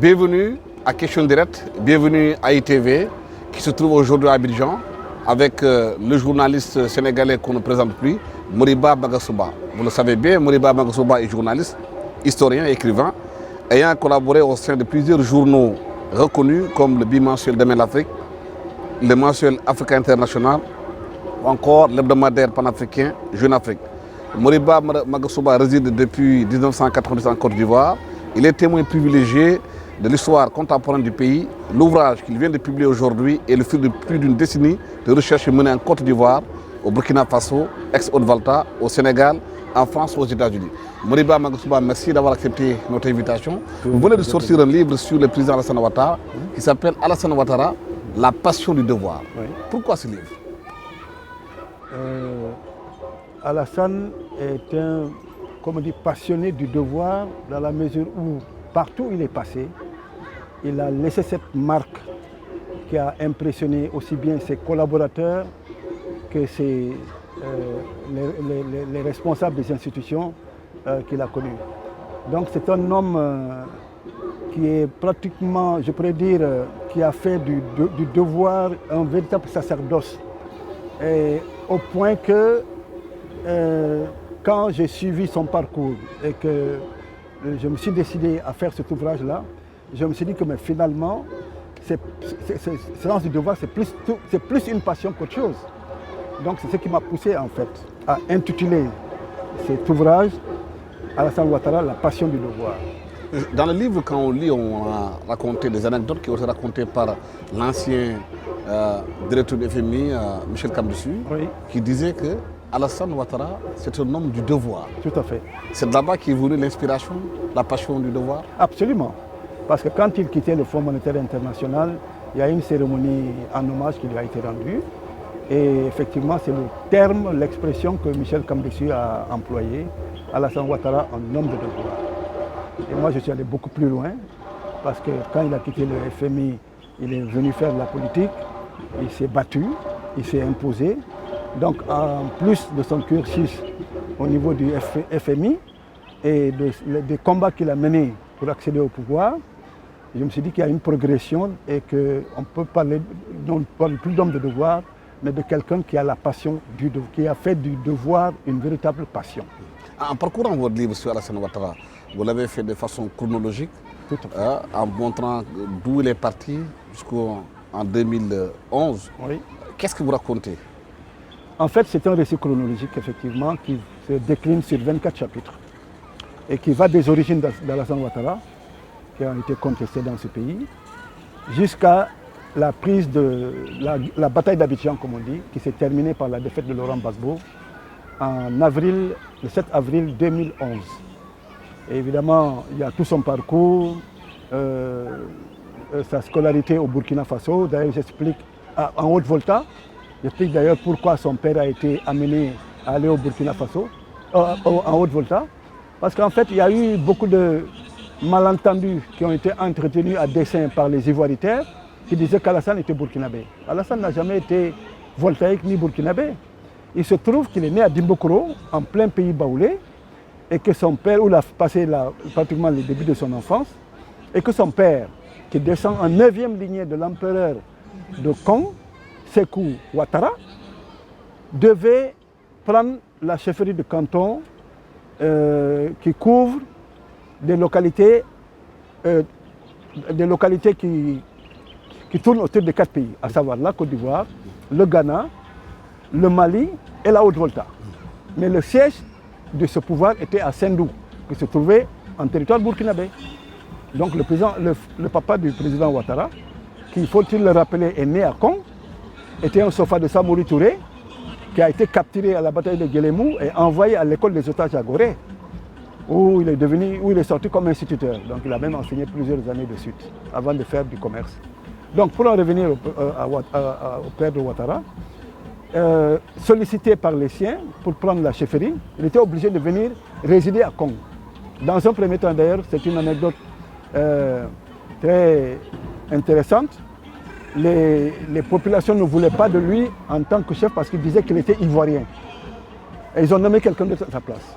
Bienvenue à Question Directe, bienvenue à ITV qui se trouve aujourd'hui à Abidjan avec le journaliste sénégalais qu'on ne présente plus, Moriba Magasuba. Vous le savez bien, Moriba Magasuba est journaliste, historien et écrivain, ayant collaboré au sein de plusieurs journaux reconnus comme le bimensuel Demain l'Afrique, le mensuel Africa International ou encore l'hebdomadaire panafricain Jeune Afrique. Moriba Magasuba réside depuis 1990 en Côte d'Ivoire. Il est témoin privilégié de l'histoire contemporaine du pays. L'ouvrage qu'il vient de publier aujourd'hui est le fruit de plus d'une décennie de recherches menées en Côte d'Ivoire, au Burkina Faso, ex-Haute-Volta, au Sénégal, en France, aux États-Unis. Moriba Magasuba, merci d'avoir accepté notre invitation. Vous venez de sortir un livre sur le président Alassane Ouattara qui s'appelle Alassane Ouattara, La passion du devoir. Oui. Pourquoi ce livre? Alassane est un, comme on dit, passionné du devoir dans la mesure où partout où il est passé, il a laissé cette marque qui a impressionné aussi bien ses collaborateurs que les responsables des institutions qu'il a connus. Donc c'est un homme qui est pratiquement, je pourrais dire, qui a fait du devoir un véritable sacerdoce. Et au point que quand j'ai suivi son parcours et que je me suis décidé à faire cet ouvrage-là, je me suis dit que mais finalement, ce sens du devoir, c'est plus une passion qu'autre chose. Donc c'est ce qui m'a poussé en fait à intituler cet ouvrage Alassane Ouattara, La passion du devoir. Dans le livre, quand on lit, on a raconté des anecdotes qui ont été racontées par l'ancien directeur du FMI, Michel Camdessus, oui, qui disait que Alassane Ouattara, c'est un homme du devoir. Tout à fait. C'est là-bas qu'est venue l'inspiration, la passion du devoir? Absolument. Parce que quand il quittait le Fonds monétaire international, il y a une cérémonie en hommage qui lui a été rendue. Et effectivement, c'est le terme, l'expression que Michel Camdessus a employé, Alassane Ouattara, un homme de devoir. Et moi, je suis allé beaucoup plus loin, parce que quand il a quitté le FMI, il est venu faire de la politique, il s'est battu, il s'est imposé. Donc en plus de son cursus au niveau du FMI et des combats qu'il a menés pour accéder au pouvoir, je me suis dit qu'il y a une progression et qu'on peut parler, non plus d'homme de devoir, mais de quelqu'un qui a la passion, qui a fait du devoir une véritable passion. En parcourant votre livre sur Alassane Ouattara, vous l'avez fait de façon chronologique, en montrant d'où il est parti jusqu'en 2011. Oui. Qu'est-ce que vous racontez? En fait, c'est un récit chronologique, effectivement, qui se décline sur 24 chapitres et qui va des origines d'Alassane Ouattara, qui ont été contestées dans ce pays, jusqu'à la prise de la bataille d'Abidjan, comme on dit, qui s'est terminée par la défaite de Laurent Gbagbo en avril, le 7 avril 2011. Et évidemment, il y a tout son parcours, sa scolarité au Burkina Faso. D'ailleurs, j'explique en Haute-Volta. J'explique d'ailleurs pourquoi son père a été amené à aller au Burkina Faso, en Haute-Volta. Parce qu'en fait, il y a eu beaucoup de malentendus qui ont été entretenus à dessein par les Ivoiritaires qui disaient qu'Alassane était burkinabé. Alassane n'a jamais été voltaïque ni burkinabé. Il se trouve qu'il est né à Dimbokoro, en plein pays baoulé, et que son père, où il a passé pratiquement le début de son enfance, et que son père, qui descend en 9e lignée de l'empereur de Kong, Sékou Ouattara, devait prendre la chefferie de canton qui couvre des localités qui tournent autour de 4 pays, à savoir la Côte d'Ivoire, le Ghana, le Mali et la Haute-Volta. Mais le siège de ce pouvoir était à Sendou, qui se trouvait en territoire burkinabé. Donc le papa du président Ouattara, qui, faut-il le rappeler, est né à Kong, était un sofa de Samori Touré, qui a été capturé à la bataille de Guélémou et envoyé à l'école des otages à Gorée. où il est sorti comme instituteur. Donc il a même enseigné plusieurs années de suite avant de faire du commerce. Donc pour en revenir au père de Ouattara, sollicité par les siens pour prendre la chefferie, il était obligé de venir résider à Kong. Dans un premier temps d'ailleurs, c'est une anecdote très intéressante. Les populations ne voulaient pas de lui en tant que chef parce qu'ils disaient qu'il était ivoirien. Et ils ont nommé quelqu'un d'autre à sa place.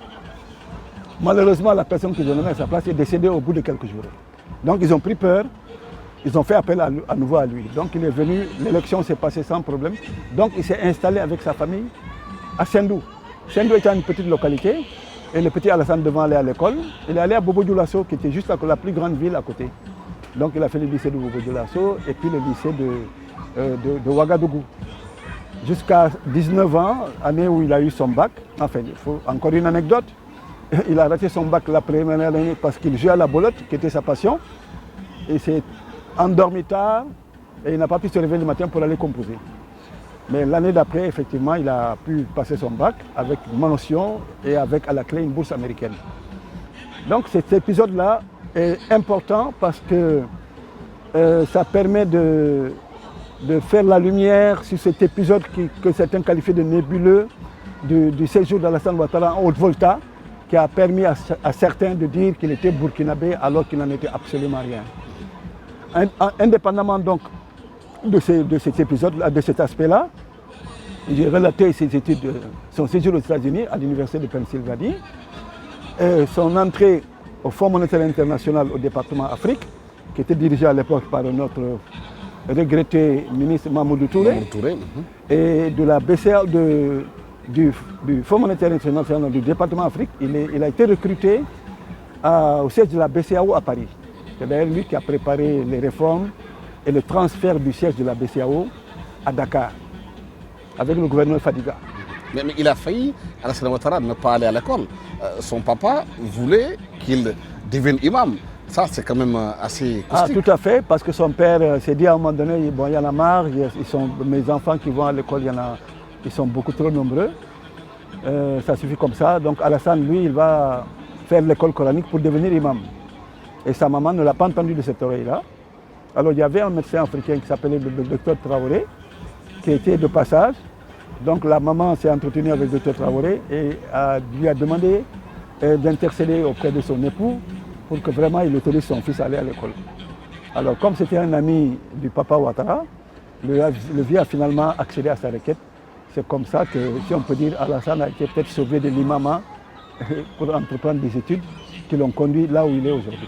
Malheureusement, la personne qu'ils ont nommée à sa place est décédée au bout de quelques jours. Donc ils ont pris peur, ils ont fait appel à nouveau à lui. Donc il est venu, l'élection s'est passée sans problème. Donc il s'est installé avec sa famille à Sendou. Sendou était une petite localité et le petit Alassane devant aller à l'école. Il est allé à Bobo Dioulasso qui était juste la plus grande ville à côté. Donc il a fait le lycée de Bobo Dioulasso et puis le lycée de Ouagadougou. Jusqu'à 19 ans, année où il a eu son bac. Enfin, il faut encore une anecdote. Il a raté son bac la première année parce qu'il jouait à la bolotte, qui était sa passion. Il s'est endormi tard et il n'a pas pu se réveiller le matin pour aller composer. Mais l'année d'après, effectivement, il a pu passer son bac avec mention et avec à la clé une bourse américaine. Donc cet épisode-là est important parce que ça permet de faire la lumière sur cet épisode que certains qualifient de nébuleux du séjour d'Alassane Ouattara en Haute-Volta, qui a permis à certains de dire qu'il était burkinabé alors qu'il n'en était absolument rien. Indépendamment donc de cet épisode-là, de cet aspect-là, j'ai relaté ses études, son séjour aux États-Unis à l'Université de Pennsylvanie, son entrée au Fonds monétaire international au département Afrique, qui était dirigé à l'époque par notre regretté ministre Mamoudou Touré, et de la BCA, du Fonds monétaire international du département Afrique. Il a été recruté au siège de la BCAO à Paris. C'est d'ailleurs lui qui a préparé les réformes et le transfert du siège de la BCAO à Dakar, avec le gouverneur Fadiga. Mais il a failli, Alassane Ouattara, ne pas aller à l'école. Son papa voulait qu'il devienne imam. Ça, c'est quand même assez caustique. Ah, tout à fait, parce que son père s'est dit à un moment donné, bon, il y en a marre, mes enfants qui vont à l'école, ils sont beaucoup trop nombreux. Ça suffit comme ça. Donc Alassane, lui, il va faire l'école coranique pour devenir imam. Et sa maman ne l'a pas entendu de cette oreille-là. Alors il y avait un médecin africain qui s'appelait le docteur Traoré, qui était de passage. Donc la maman s'est entretenue avec le docteur Traoré et lui a demandé d'intercéder auprès de son époux pour que vraiment il autorise son fils à aller à l'école. Alors comme c'était un ami du papa Ouattara, le vieux a finalement accédé à sa requête. C'est comme ça que, si on peut dire, Alassane a été peut-être sauvé de l'imama pour entreprendre des études qui l'ont conduit là où il est aujourd'hui.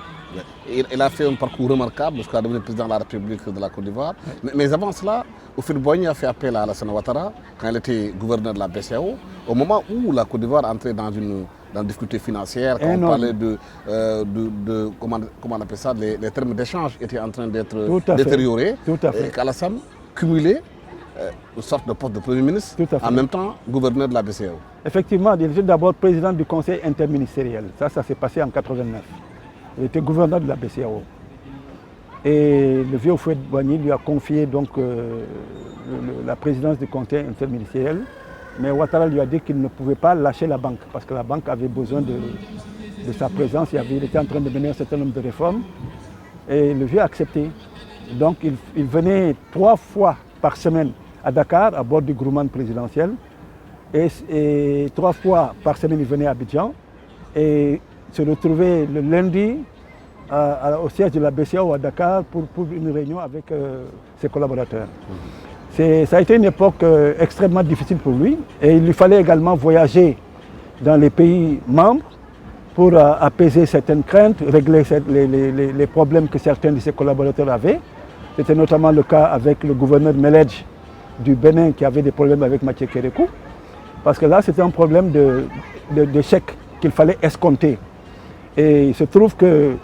Il a fait un parcours remarquable jusqu'à devenir président de la République de la Côte d'Ivoire. Mais avant cela, Houphouët-Boigny a fait appel à Alassane Ouattara quand il était gouverneur de la BCEAO, au moment où la Côte d'Ivoire entrait dans une difficulté financière, quand on parlait comment on appelle ça, les termes d'échange étaient en train d'être détériorés. Tout à fait. Et qu'Alassane cumulait une sorte de poste de Premier ministre, en même temps gouverneur de la BCEAO. Effectivement, il était d'abord président du conseil interministériel. Ça s'est passé en 1989. Il était gouverneur de la BCEAO. Et le vieux Houphouët-Boigny lui a confié donc la présidence du conseil interministériel. Mais Ouattara lui a dit qu'il ne pouvait pas lâcher la banque parce que la banque avait besoin de sa présence. Il était en train de mener un certain nombre de réformes. Et le vieux a accepté. Donc il venait 3 fois par semaine à Dakar, à bord du Grumman présidentiel. Et 3 fois par semaine, il venait à Abidjan. Et se retrouvait le lundi au siège de la BCEAO à Dakar pour une réunion avec ses collaborateurs. Ça a été une époque extrêmement difficile pour lui et il lui fallait également voyager dans les pays membres pour apaiser certaines craintes, régler les problèmes que certains de ses collaborateurs avaient. C'était notamment le cas avec le gouverneur Meledj du Bénin qui avait des problèmes avec Mathieu Kérékou. Parce que là, c'était un problème de chèque qu'il fallait escompter. Et il se trouve que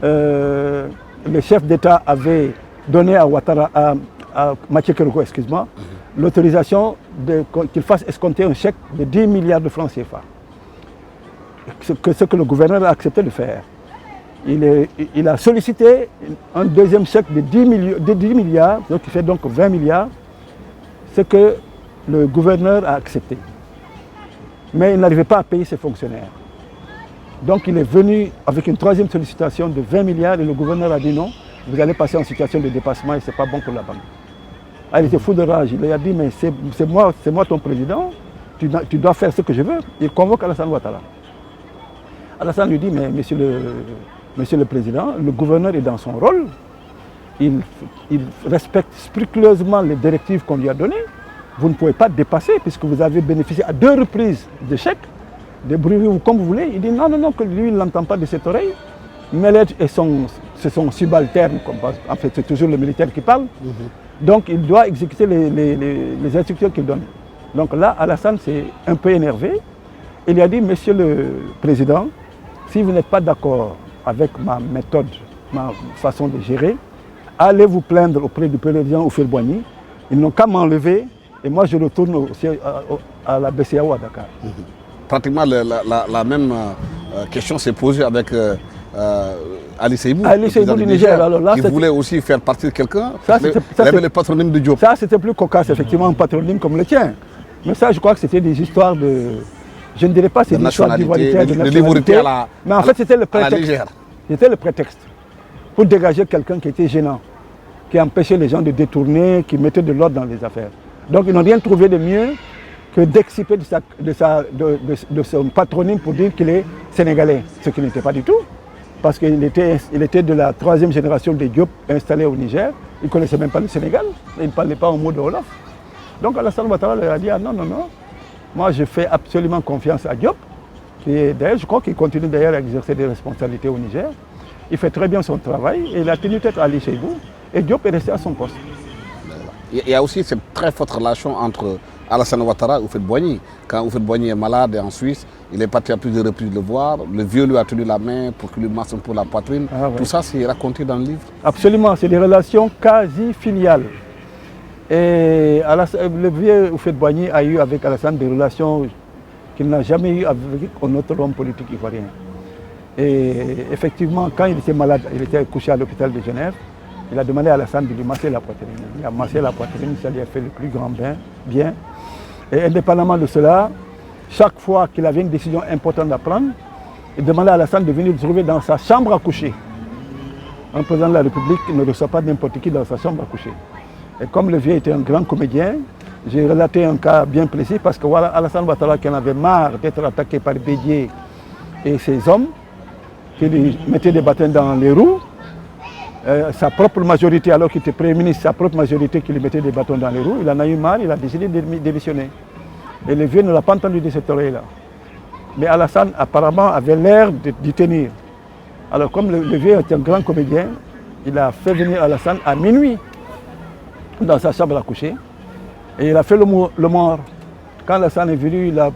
le chef d'État avait donné à Ouattara, à Mathieu Kérékou, excuse-moi, l'autorisation qu'il fasse escompter un chèque de 10 milliards de francs CFA. Ce que le gouverneur a accepté de faire. Il a sollicité un deuxième chèque de 10 milliards, donc qui fait donc 20 milliards, ce que le gouverneur a accepté. Mais il n'arrivait pas à payer ses fonctionnaires. Donc il est venu avec une troisième sollicitation de 20 milliards et le gouverneur a dit non, vous allez passer en situation de dépassement et ce n'est pas bon pour la banque. Ah, il était fou de rage, il a dit mais c'est moi ton président, tu dois faire ce que je veux. Il convoque Alassane Ouattara. Alassane lui dit mais monsieur le président, le gouverneur est dans son rôle, il respecte scrupuleusement les directives qu'on lui a données. Vous ne pouvez pas dépasser puisque vous avez bénéficié à 2 reprises de chèques, débrouillez-vous comme vous voulez. Il dit non, que lui il n'entend pas de cette oreille. Melet et c'est son subalterne, en fait c'est toujours le militaire qui parle. Donc il doit exécuter les instructions qu'il donne. Donc là, Alassane s'est un peu énervé. Il lui a dit, monsieur le président, si vous n'êtes pas d'accord avec ma méthode, ma façon de gérer, allez vous plaindre auprès du président Houphouët-Boigny. Ils n'ont qu'à m'enlever et moi je retourne à la BCEAO à Dakar. Pratiquement la même question s'est posée avec Ali Seibou, Ali Seibou du Niger. Alors là, qui voulait aussi faire partie de quelqu'un. Il avait le patronyme de Diop. Ça c'était plus cocasse, effectivement, un patronyme comme le tien. Mais ça, je crois que c'était des histoires de... Je ne dirais pas c'est des histoires d'ivoirité, de nationalité. Mais en fait, c'était le prétexte. C'était le prétexte pour dégager quelqu'un qui était gênant, qui empêchait les gens de détourner, qui mettait de l'ordre dans les affaires. Donc ils n'ont rien trouvé de mieux que d'exciper de son patronyme pour dire qu'il est sénégalais, ce qui n'était pas du tout. Parce qu'il était de la 3e génération des Diop installés au Niger. Il ne connaissait même pas le Sénégal, il ne parlait pas un mot de Wolof. Donc Alassane Ouattara leur a dit, ah non, moi je fais absolument confiance à Diop, qui d'ailleurs je crois qu'il continue d'ailleurs à exercer des responsabilités au Niger. Il fait très bien son travail et il a tenu tête à Ali Seibou et Diop est resté à son poste. Il y a aussi cette très forte relation entre Alassane Ouattara et Houphouët-Boigny. Quand Houphouët-Boigny est malade et en Suisse, il est parti à plusieurs reprises le voir. Le vieux lui a tenu la main pour qu'il lui masse un peu la poitrine. Ah, ouais. Tout ça, c'est raconté dans le livre. Absolument, c'est des relations quasi filiales. Et le vieux Houphouët-Boigny a eu avec Alassane des relations qu'il n'a jamais eues avec un autre homme politique ivoirien. Et effectivement, quand il était malade, il était couché à l'hôpital de Genève, il a demandé à Alassane de lui masser la poitrine. Il a massé la poitrine, ça lui a fait le plus grand bien. Et indépendamment de cela, chaque fois qu'il avait une décision importante à prendre, il demandait à Alassane de venir le trouver dans sa chambre à coucher. Un président de la République ne reçoit pas n'importe qui dans sa chambre à coucher. Et comme le vieux était un grand comédien, j'ai relaté un cas bien précis parce que voilà, Alassane Ouattara qui en avait marre d'être attaqué par Bédié et ses hommes, qui lui mettaient des bâtons dans les roues, sa propre majorité, alors qu'il était Premier ministre, sa propre majorité qui lui mettait des bâtons dans les roues, il en a eu marre, il a décidé de démissionner. Et le vieux ne l'a pas entendu de cette oreille-là. Mais Alassane apparemment avait l'air d'y tenir. Alors comme le vieux était un grand comédien, il a fait venir Alassane à minuit dans sa chambre à coucher et il a fait le mort. Quand Alassane est venu, il a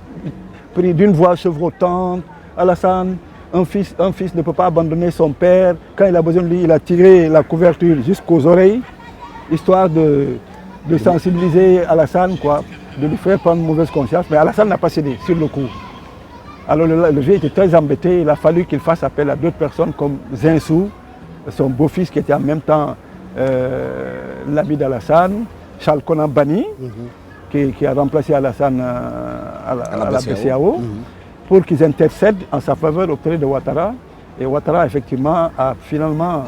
pris d'une voix chevrotante, Alassane, un fils ne peut pas abandonner son père. Quand il a besoin de lui, il a tiré la couverture jusqu'aux oreilles, histoire de sensibiliser Alassane, de lui faire prendre mauvaise conscience. Mais Alassane n'a pas cédé sur le coup. Alors le vieux était très embêté, il a fallu qu'il fasse appel à d'autres personnes comme Zinsou, son beau-fils qui était en même temps l'ami d'Alassane, Charles Konan Bani, qui a remplacé Alassane à la BCEAO. Pour qu'ils intercèdent en sa faveur auprès de Ouattara. Et Ouattara, effectivement, a finalement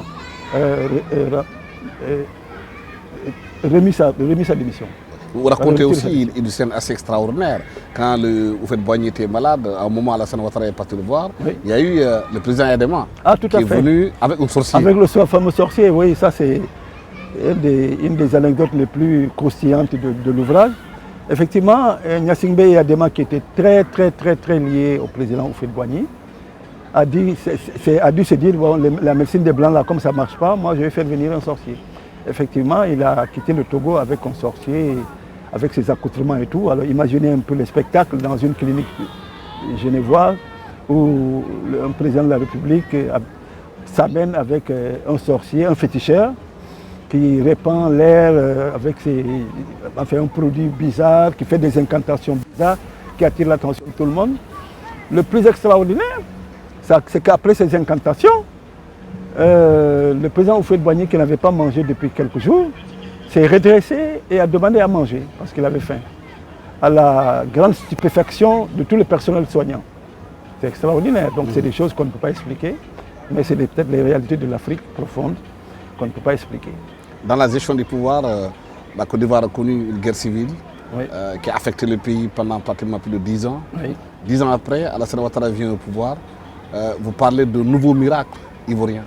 remis sa démission. Vous racontez aussi une scène assez extraordinaire. Quand le Houphouët-Boigny était malade, à un moment, Alassane Ouattara est parti le voir. Oui. Il y a eu le président Adema qui est venu avec un sorcier. Avec le fameux sorcier, oui, ça c'est une des anecdotes les plus croustillantes de l'ouvrage. Effectivement, Gnassingbé et Adema, qui étaient très liés au président Houphouët-Boigny, a dû se dire, bon, la médecine des Blancs, là, comme ça ne marche pas, moi je vais faire venir un sorcier. Effectivement, il a quitté le Togo avec un sorcier, avec ses accoutrements et tout. Alors imaginez un peu le spectacle dans une clinique genevoise où un président de la République s'amène avec un sorcier, un féticheur, qui répand l'air avec un produit bizarre, qui fait des incantations bizarres, qui attire l'attention de tout le monde. Le plus extraordinaire, c'est qu'après ces incantations, le président Houphouët-Boigny, qui n'avait pas mangé depuis quelques jours, s'est redressé et a demandé à manger, parce qu'il avait faim, à la grande stupéfaction de tout le personnel soignant. C'est extraordinaire. Donc c'est des choses qu'on ne peut pas expliquer, mais c'est peut-être les réalités de l'Afrique profonde qu'on ne peut pas expliquer. Dans la gestion du pouvoir, la Côte d'Ivoire a connu une guerre civile Oui. qui a affecté le pays pendant pratiquement plus de 10 ans. Oui. 10 ans après, Alassane Ouattara vient au pouvoir. Vous parlez de nouveaux miracles ivoiriens.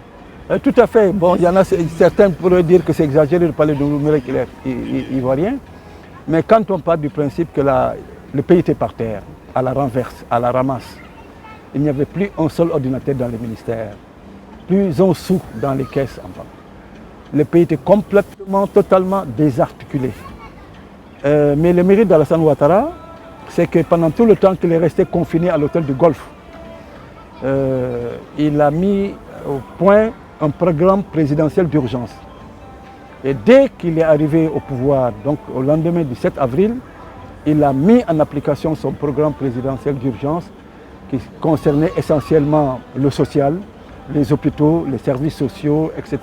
Tout à fait. Bon, il y en a certains pourraient dire que c'est exagéré de parler de numérique ivoirien, mais quand on part du principe que le pays était par terre, à la renverse, à la ramasse, il n'y avait plus un seul ordinateur dans les ministères, plus un sou dans les caisses en bas. Le pays était complètement, totalement désarticulé. Mais le mérite d'Alassane Ouattara, c'est que pendant tout le temps qu'il est resté confiné à l'hôtel du Golfe, il a mis au point un programme présidentiel d'urgence. Et dès qu'il est arrivé au pouvoir, donc au lendemain du 7 avril, il a mis en application son programme présidentiel d'urgence qui concernait essentiellement le social, les hôpitaux, les services sociaux, etc.,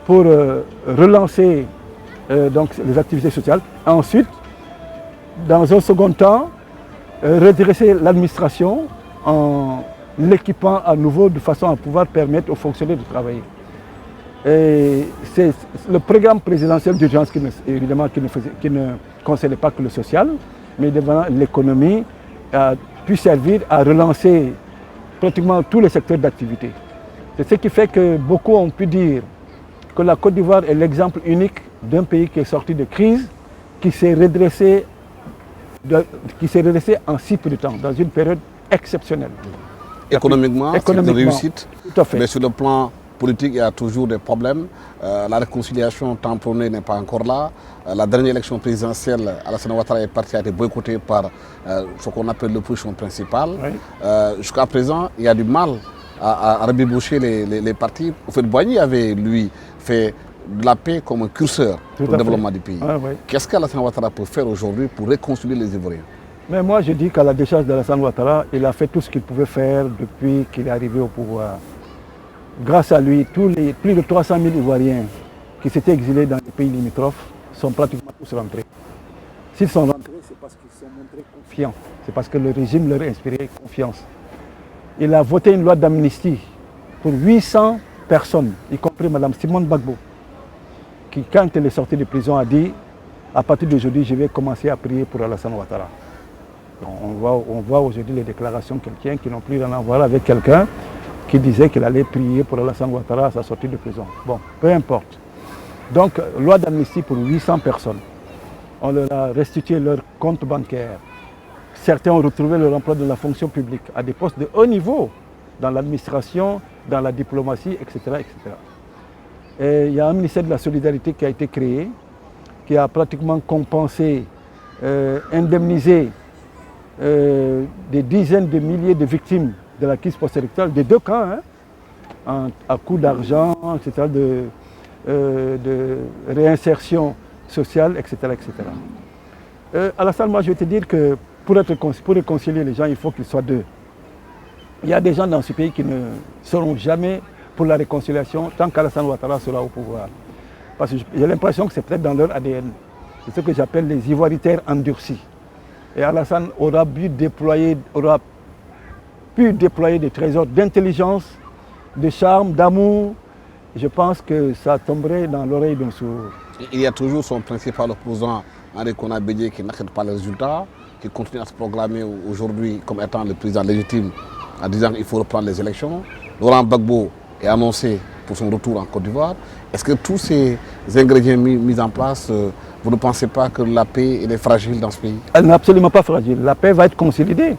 pour relancer donc les activités sociales. Ensuite, dans un second temps, redresser l'administration en l'équipant à nouveau de façon à pouvoir permettre aux fonctionnaires de travailler. Et c'est le programme présidentiel d'urgence évidemment qui ne concernait pas que le social, mais devant l'économie, a pu servir à relancer pratiquement tous les secteurs d'activité. C'est ce qui fait que beaucoup ont pu dire que la Côte d'Ivoire est l'exemple unique d'un pays qui est sorti de crise, qui s'est redressé en si peu de temps, dans une période exceptionnelle. Économiquement, c'est une réussite, tout à fait. Mais sur le plan politique, il y a toujours des problèmes. La réconciliation tamponnée n'est pas encore là. La dernière élection présidentielle, Alassane Ouattara est parti, a été boycotté par ce qu'on appelle l'opposition principale. Oui. Jusqu'à présent, il y a du mal à rebiboucher les partis. Au fait, Boigny avait, lui, fait de la paix comme un curseur pour le développement du pays. Ah, oui. Qu'est-ce qu'Alassane Ouattara peut faire aujourd'hui pour réconcilier les Ivoiriens? Mais moi, je dis qu'à la décharge d'Alassane Ouattara, il a fait tout ce qu'il pouvait faire depuis qu'il est arrivé au pouvoir. Grâce à lui, plus de 300 000 Ivoiriens qui s'étaient exilés dans les pays limitrophes sont pratiquement tous rentrés. S'ils sont rentrés, c'est parce qu'ils se sont montrés confiants. C'est parce que le régime leur a inspiré confiance. Il a voté une loi d'amnistie pour 800 personnes, y compris Mme Simone Gbagbo, qui, quand elle est sortie de prison, a dit « À partir d'aujourd'hui, je vais commencer à prier pour Alassane Ouattara ». On voit aujourd'hui les déclarations qu'elle tient qui n'ont plus rien à voir avec quelqu'un qui disait qu'il allait prier pour Alassane Ouattara à sa sortie de prison. Bon, peu importe. Donc, loi d'amnistie pour 800 personnes. On leur a restitué leur compte bancaire. Certains ont retrouvé leur emploi de la fonction publique à des postes de haut niveau dans l'administration, dans la diplomatie, etc., etc. Et il y a un ministère de la Solidarité qui a été créé, qui a pratiquement compensé, indemnisé des dizaines de milliers de victimes de la crise post-électorale, des deux camps, hein, à coup d'argent, etc., de réinsertion sociale, etc., etc. Alassane, moi je vais te dire que pour réconcilier les gens, il faut qu'ils soient deux. Il y a des gens dans ce pays qui ne seront jamais pour la réconciliation tant qu'Alassane Ouattara sera au pouvoir. Parce que j'ai l'impression que c'est peut-être dans leur ADN. C'est ce que j'appelle les ivoiritaires endurcis. Et Alassane aura pu déployer des trésors d'intelligence, de charme, d'amour. Je pense que ça tomberait dans l'oreille d'un sourd. Il y a toujours son principal opposant, Henri Konan Bédié, qui n'accepte pas les résultats, qui continue à se proclamer aujourd'hui comme étant le président légitime, en disant qu'il faut reprendre les élections. Laurent Gbagbo est annoncé pour son retour en Côte d'Ivoire. Est-ce que tous ces ingrédients mis en place, vous ne pensez pas que la paix est fragile dans ce pays? Elle n'est absolument pas fragile. La paix va être consolidée.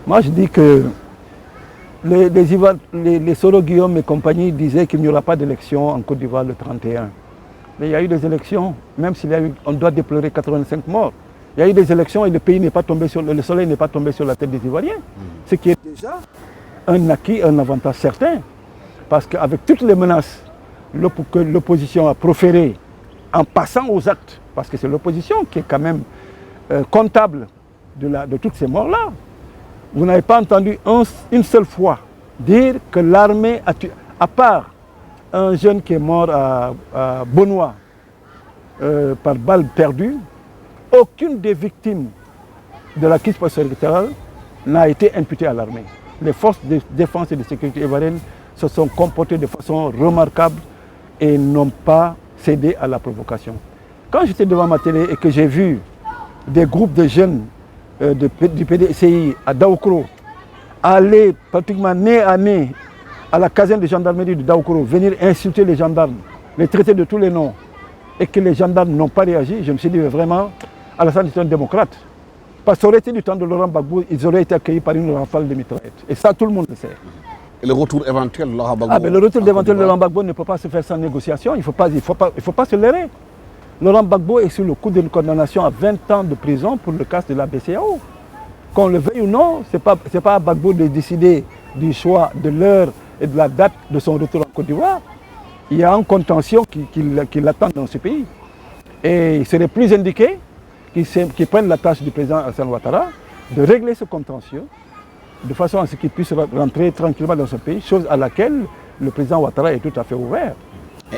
Moi, je dis que les Soro Guillaume et compagnie disaient qu'il n'y aura pas d'élection en Côte d'Ivoire le 31. Mais il y a eu des élections, même s'il y a eu, on doit déplorer 85 morts. Il y a eu des élections et le pays n'est pas tombé le soleil n'est pas tombé sur la tête des Ivoiriens. Ce qui est déjà un acquis, un avantage certain. Parce qu'avec toutes les menaces que l'opposition a proférées en passant aux actes, parce que c'est l'opposition qui est quand même comptable de toutes ces morts-là, vous n'avez pas entendu une seule fois dire que l'armée a tué, à part un jeune qui est mort à Bonois par balle perdue, aucune des victimes de la crise post-électorale n'a été imputé à l'armée. Les forces de défense et de sécurité ivoiriennes se sont comportées de façon remarquable et n'ont pas cédé à la provocation. Quand j'étais devant ma télé et que j'ai vu des groupes de jeunes du PDCI à Daoukro aller pratiquement nez à nez à la caserne de gendarmerie de Daoukro, venir insulter les gendarmes, les traiter de tous les noms, et que les gendarmes n'ont pas réagi, je me suis dit vraiment, Alassane est un démocrate. Parce que ça aurait été du temps de Laurent Gbagbo, ils auraient été accueillis par une rafale de mitraillettes. Et ça, tout le monde le sait. Et le retour éventuel de Laurent Gbagbo? Le retour éventuel de Laurent Gbagbo ne peut pas se faire sans négociation, il ne faut pas se leurrer. Laurent Gbagbo est sur le coup d'une condamnation à 20 ans de prison pour le cas de la BCEAO. Qu'on le veuille ou non, ce n'est pas à Gbagbo de décider du choix, de l'heure et de la date de son retour en Côte d'Ivoire. Il y a une contention qui l'attend dans ce pays. Et il serait plus indiqué qu'ils prennent la tâche du président Alassane Ouattara de régler ce contentieux de façon à ce qu'il puisse rentrer tranquillement dans ce pays, chose à laquelle le président Ouattara est tout à fait ouvert.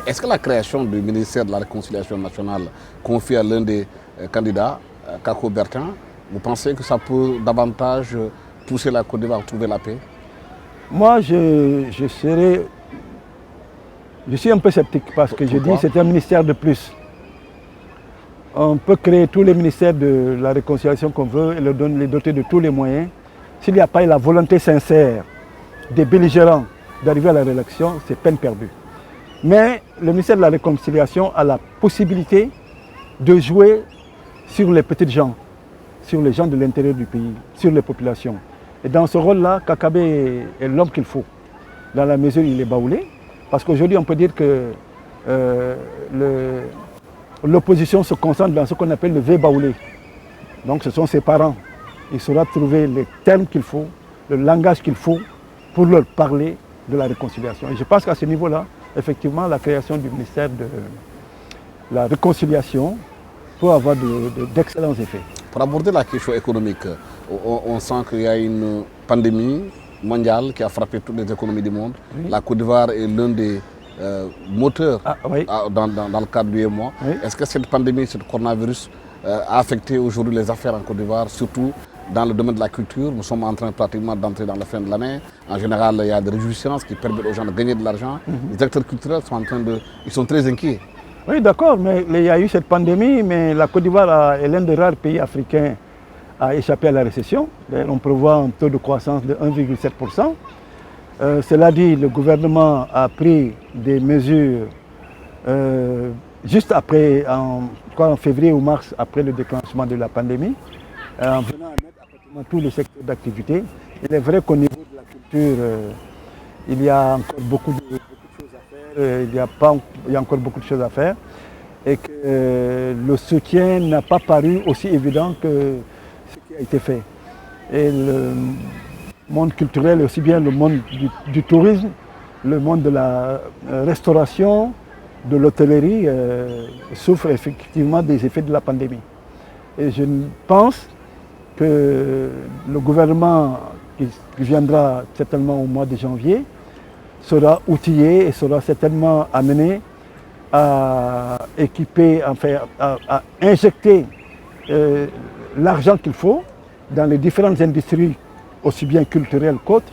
Est-ce que la création du ministère de la Réconciliation nationale confiée à l'un des candidats, Kako Bertin, vous pensez que ça peut davantage pousser la Côte d'Ivoire à trouver la paix? Moi, je suis un peu sceptique parce que je dis que c'est un ministère de plus. On peut créer tous les ministères de la réconciliation qu'on veut et les doter de tous les moyens. S'il n'y a pas la volonté sincère des belligérants d'arriver à la réélection, c'est peine perdue. Mais le ministère de la Réconciliation a la possibilité de jouer sur les petites gens, sur les gens de l'intérieur du pays, sur les populations. Et dans ce rôle-là, Kakabe est l'homme qu'il faut, dans la mesure où il est baoulé. Parce qu'aujourd'hui, on peut dire que l'opposition se concentre dans ce qu'on appelle le V baoulé. Donc ce sont ses parents. Il saura trouver les termes qu'il faut, le langage qu'il faut pour leur parler de la réconciliation. Et je pense qu'à ce niveau-là, effectivement, la création du ministère de la réconciliation peut avoir d'excellents effets. Pour aborder la question économique, on sent qu'il y a une pandémie mondiale qui a frappé toutes les économies du monde. Oui. La Côte d'Ivoire est l'un des moteurs dans le cadre du EMOA. Oui. Est-ce que cette pandémie, ce coronavirus, a affecté aujourd'hui les affaires en Côte d'Ivoire, surtout dans le domaine de la culture? Nous sommes en train pratiquement d'entrer dans la fin de l'année. En général, il y a des réjouissances qui permettent aux gens de gagner de l'argent. Les acteurs culturels sont ils sont très inquiets. Oui, d'accord, mais il y a eu cette pandémie, mais la Côte d'Ivoire est l'un des rares pays africains à échapper à la récession. On prévoit un taux de croissance de 1,7%. Cela dit, le gouvernement a pris des mesures juste après, en février ou mars, après le déclenchement de la pandémie, en venant à mettre pratiquement tous les secteurs d'activité. Il est vrai qu'au niveau de la culture, il y a encore beaucoup de choses à faire, il y a encore beaucoup de choses à faire, et que le soutien n'a pas paru aussi évident que ce qui a été fait. Et le monde culturel, aussi bien le monde du tourisme, le monde de la restauration, de l'hôtellerie souffre effectivement des effets de la pandémie. Et je pense que le gouvernement qui viendra certainement au mois de janvier sera outillé et sera certainement amené à équiper, enfin, à injecter l'argent qu'il faut dans les différentes industries, aussi bien culturelles qu'autres,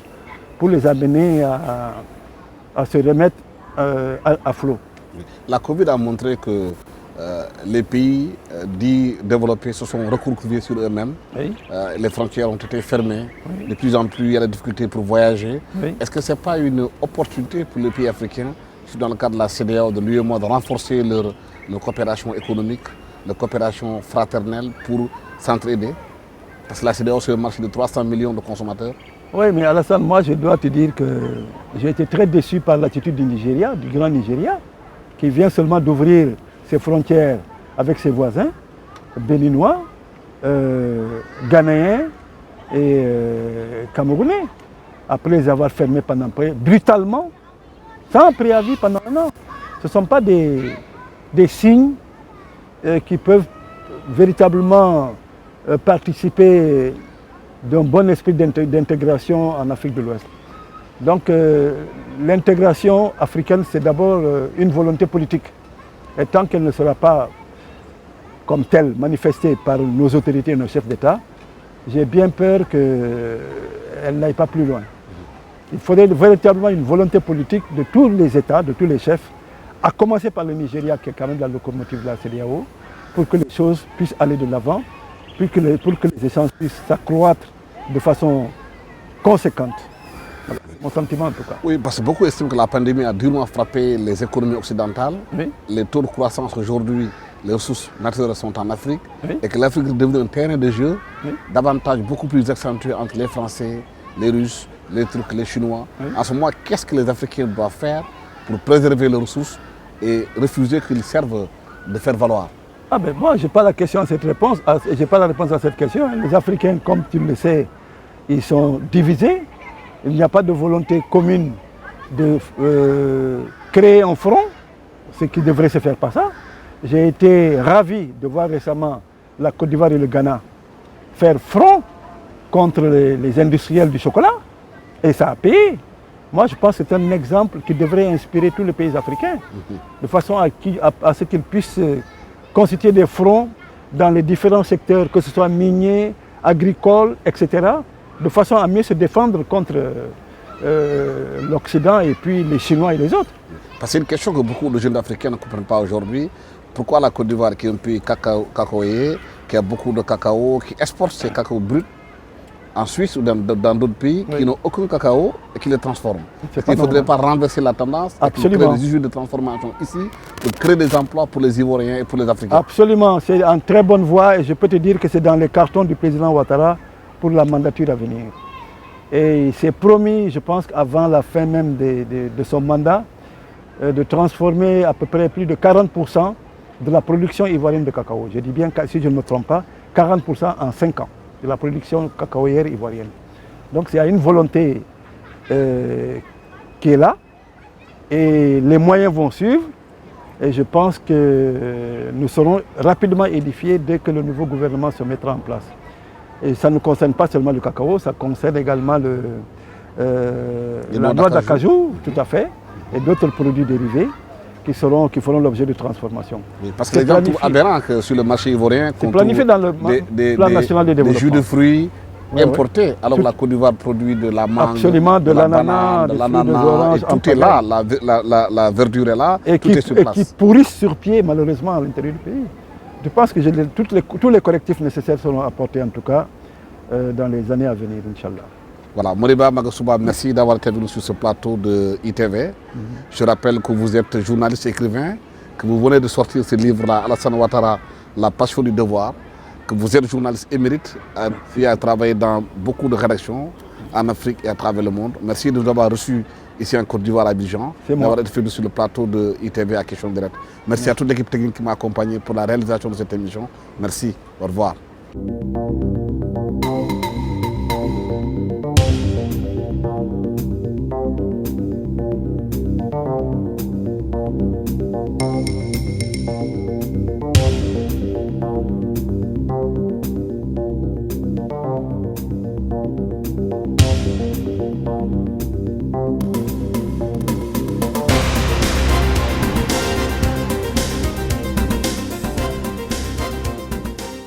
pour les amener à se remettre à flot. La Covid a montré que les pays dits développés se sont recroquevillés sur eux-mêmes. Oui. Les frontières ont été fermées. Oui. De plus en plus, il y a la difficulté pour voyager. Oui. Est-ce que ce n'est pas une opportunité pour les pays africains, dans le cadre de la CEDEAO, de l'UEMOA, de renforcer leur coopération économique, leur coopération fraternelle pour s'entraider? Parce que la CEDEAO, c'est un marché de 300 millions de consommateurs. Oui, mais Alassane, moi je dois te dire que j'ai été très déçu par l'attitude du Nigeria, du grand Nigeria, qui vient seulement d'ouvrir ses frontières avec ses voisins, béninois, ghanéens et camerounais, après les avoir fermés brutalement, sans préavis pendant un an. Ce ne sont pas des signes qui peuvent véritablement participer d'un bon esprit d'intégration en Afrique de l'Ouest. Donc l'intégration africaine, c'est d'abord une volonté politique. Et tant qu'elle ne sera pas comme telle manifestée par nos autorités et nos chefs d'État, j'ai bien peur qu'elle n'aille pas plus loin. Il faudrait véritablement une volonté politique de tous les États, de tous les chefs, à commencer par le Nigeria qui est quand même la locomotive de la CEDEAO, pour que les choses puissent aller de l'avant, pour que les échanges puissent s'accroître de façon conséquente. Voilà, mon sentiment en tout cas. Oui, parce que beaucoup estiment que la pandémie a durement frappé les économies occidentales. Oui. Les taux de croissance aujourd'hui, les ressources naturelles sont en Afrique. Oui. Et que l'Afrique est devenue un terrain de jeu Oui. davantage beaucoup plus accentué entre les Français, les Russes, les Turcs, les Chinois. Oui. En ce moment, qu'est-ce que les Africains doivent faire pour préserver leurs ressources et refuser qu'ils servent de faire valoir? Ah ben moi, je n'ai pas la question à cette réponse. J'ai pas la réponse à cette question. Les Africains, comme tu le sais, ils sont divisés. Il n'y a pas de volonté commune de créer un front, ce qui devrait se faire par ça. J'ai été ravi de voir récemment la Côte d'Ivoire et le Ghana faire front contre les industriels du chocolat. Et ça a payé. Moi, je pense que c'est un exemple qui devrait inspirer tous les pays africains, de façon à ce qu'ils puissent constituer des fronts dans les différents secteurs, que ce soit minier, agricole, etc., de façon à mieux se défendre contre l'Occident et puis les Chinois et les autres. Parce que c'est une question que beaucoup de jeunes Africains ne comprennent pas aujourd'hui. Pourquoi la Côte d'Ivoire, qui est un pays cacaoyer, qui a beaucoup de cacao, qui exporte ses cacao bruts en Suisse ou dans d'autres pays qui n'ont aucun cacao et qui les transforment? Il ne faudrait pas renverser la tendance et créer des usines de transformation ici pour créer des emplois pour les Ivoiriens et pour les Africains. Absolument, c'est en très bonne voie et je peux te dire que c'est dans les cartons du président Ouattara pour la mandature à venir. Et il s'est promis, je pense, avant la fin même de son mandat, de transformer à peu près plus de 40% de la production ivoirienne de cacao. Je dis bien, si je ne me trompe pas, 40% en 5 ans de la production cacaoyère ivoirienne. Donc il y a une volonté qui est là et les moyens vont suivre. Et je pense que nous serons rapidement édifiés dès que le nouveau gouvernement se mettra en place. Et ça ne concerne pas seulement le cacao, ça concerne également la noix d'acajou, tout à fait, et d'autres produits dérivés qui feront l'objet de transformation. Oui, parce que les gens trouvent aberrant que sur le marché ivoirien, c'est planifié dans le plan national de développement. Des jus de fruits importés, alors que la Côte d'Ivoire produit de la mangue, absolument, de l'ananas, de l'ananas, tout est là, la verdure est là, et tout est sur place. Et qui pourrissent sur pied malheureusement à l'intérieur du pays. Je pense que tous les correctifs nécessaires seront apportés en tout cas dans les années à venir, Inch'Allah. Voilà, Moriba Magasouba, merci d'avoir été venu sur ce plateau de ITV. Je rappelle que vous êtes journaliste écrivain, que vous venez de sortir ce livre-là, Alassane Ouattara, La passion du devoir, que vous êtes journaliste émérite, qui a travaillé dans beaucoup de rédactions en Afrique et à travers le monde. Merci de nous avoir reçus ici en Côte d'Ivoire à Abidjan, d'avoir été venu sur le plateau de ITV à Question Directe. Merci à toute l'équipe technique qui m'a accompagné pour la réalisation de cette émission. Merci, au revoir.